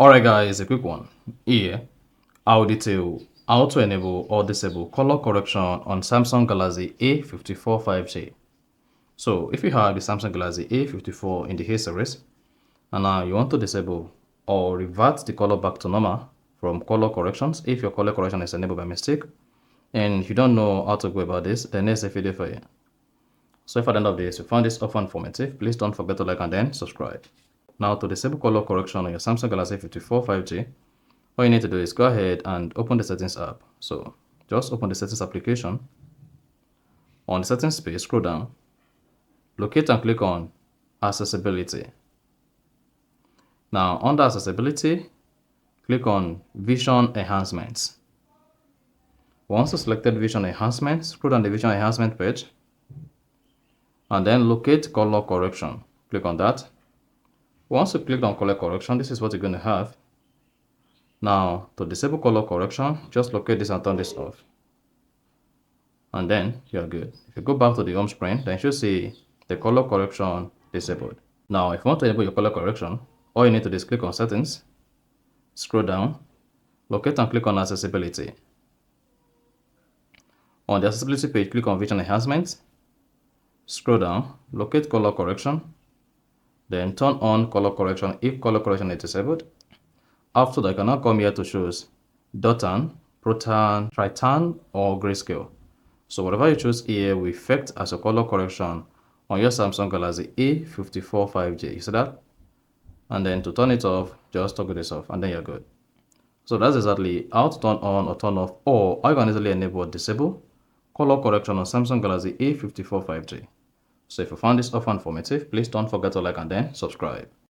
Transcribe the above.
Alright guys, a quick one. Here, I'll detail how to enable or disable color correction on Samsung Galaxy A54 5G. So if you have the Samsung Galaxy A54 in the A series, and now you want to disable or revert the color back to normal from color corrections, if your color correction is enabled by mistake, and you don't know how to go about this, then there's a video for you. So if at the end of this you found this offer informative, please don't forget to like and then subscribe. Now to disable color correction on your Samsung Galaxy A54 5G, all you need to do is go ahead and open the settings app. So just open the settings application. On the settings page, scroll down, locate and click on accessibility. Now under accessibility, click on vision enhancements. Once you selected vision enhancement, scroll down the vision enhancement page and then locate color correction. Click on that. Once you click on color correction, this is what you're going to have. Now, to disable color correction, just locate this and turn this off. And then you're good. If you go back to the home screen, then you should see the color correction disabled. Now, if you want to enable your color correction, all you need to do is click on settings, scroll down, locate and click on accessibility. On the accessibility page, click on vision enhancement, scroll down, locate color correction, then turn on color correction if color correction is disabled. After that, you can now come here to choose Dotan, Protan, Tritan, or Grayscale. So whatever you choose here will affect as a color correction on your Samsung Galaxy A54 5G. You see that? And then to turn it off, just toggle this off and then you're good. So that's exactly how to turn on or turn off, or how you can easily enable or disable color correction on Samsung Galaxy A54 5G. So if you found this offer informative, please don't forget to like and then subscribe.